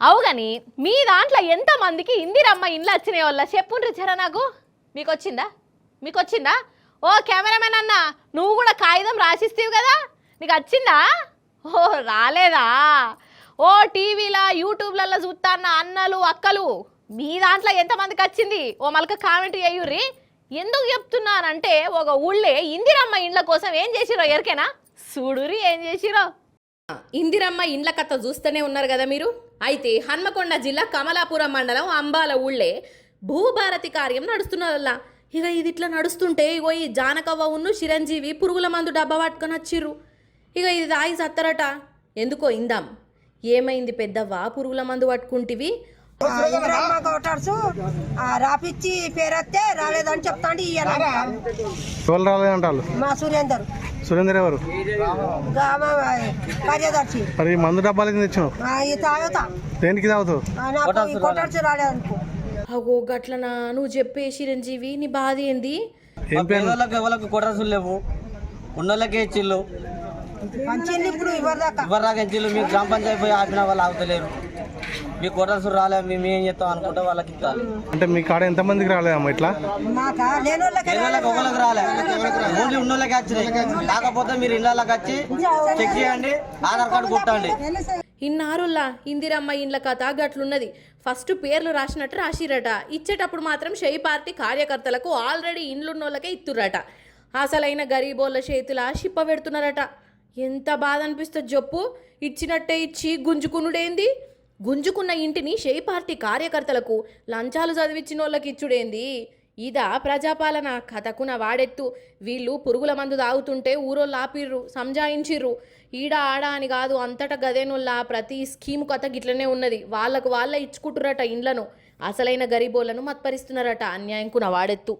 అవుగాని మీ దాంట్లో ఎంతమందికి ఇందిరమ్మ ఇండ్లు వచ్చినాయి వాళ్ళ చెప్పుండ్రి జర నాకు మీకు వచ్చిందా ఓ కెమెరామెన్ అన్న నువ్వు కూడా కాగితం రాసిస్తేవు కదా నీకు వచ్చిందా ఓ రాలేదా ఓ టీవీలా యూట్యూబ్లలో చూస్తాన్న అన్నలు అక్కలు మీ దాంట్లో ఎంతమందికి వచ్చింది ఓ మలక కామెంట్ చేయుర్రి ఎందుకు చెప్తున్నానంటే ఒక ఊళ్ళే ఇందిరమ్మ ఇండ్ల కోసం ఏం చేసిరో ఎరికేనా చూడురి ఏం చేసిరో ఇందిరమ్మ ఇండ్ల కథ చూస్తూనే ఉన్నారు కదా మీరు అయితే హన్మకొండ జిల్లా కమలాపురం మండలం అంబాల ఊళ్ళే భూభారతి కార్యం నడుస్తున్నదల్లా ఇక ఇది ఇట్లా నడుస్తుంటే ఇగో ఈ జానకవ్వ ఉన్ను చిరంజీవి పురుగుల మందు డబ్బా పట్టుకొని వచ్చిర్రు ఇక ఇది తాగి సత్తరట ఎందుకో ఇందాం ఏమైంది పెద్దవ్వ పురుగుల మందు పట్టుకుంటివి ఇందిరమ్మ గోటర్సు రాపిచ్చి పేరెత్తే రాలేదని చెప్తాండి ఎవరు రాలేదంటారు మా సురేందర్ ఎవరు కార్యదర్శి మరి మందు డబ్బాలు కింద తెచ్చినావు ఈ తాగుతా దేనికి తాగుతావు నాకు గోటర్సు రాలేదనుకో అగో గట్లనా నువ్వు చెప్పే చిరంజీవి నీ బాధ ఏంది ఏం పేరు ఎవరికి కొట్టరసులు లేవు ఉన్నోళ్ళకే ఇచ్చిళ్ళు మంచిది ఇప్పుడు ఇవ్వరాక ఇచ్చిళ్ళు మీకు గ్రామ పంచాయతీ పోయి ఆపిన వాళ్ళు ఆగుతలేరు మీ కొట్టరసులు రాలే మేము ఏం చేస్తాం అనుకుంటే వాళ్ళకి ఇస్తారు అంటే మీ కాడ ఎంతమందికి రాలేదమ్మా ఇట్లా ఒకళ్ళకి రాలే ఓన్లీ ఉన్నోళ్ళకి వచ్చినాయి కాకపోతే మీరు ఇళ్ళకి వచ్చి చెక్ చేయండి ఆధార్ కార్డు కొట్టండి ఇన్నారుల్లా ఇందిరమ్మ ఇండ్ల కథ గట్లున్నది ఫస్ట్ పేర్లు రాసినట్టు రాసిరట ఇచ్చేటప్పుడు మాత్రం షెయి పార్టీ కార్యకర్తలకు ఆల్రెడీ ఇండ్లున్నోళ్ళకే ఇత్తురట అసలైన గరీబోళ్ళ చేతుల షిప్ప పెడుతున్నారట ఎంత బాధ అనిపిస్తుంది చెప్పు ఇచ్చినట్టే ఇచ్చి గుంజుకునుడేంది గుంజుకున్న ఇంటిని షెయి పార్టీ కార్యకర్తలకు లంచాలు చదివించిన వాళ్ళకి ఇచ్చుడేంది ఇదా ప్రజాపాలన కథకున వాడెత్తు వీళ్ళు పురుగుల మందు తాగుతుంటే ఊరోళ్ళు ఆపిర్రు సంజాయించిర్రు ఈడ ఆడ అని కాదు అంతటా గదేనుల్లా ప్రతి స్కీము కథ గిట్లనే ఉన్నది వాళ్ళకు వాళ్ళే ఇచ్చుకుంటురట ఇండ్లను అసలైన గరీబోళ్లను మత్పరిస్తున్నారట అన్యాయంకున వాడెత్తు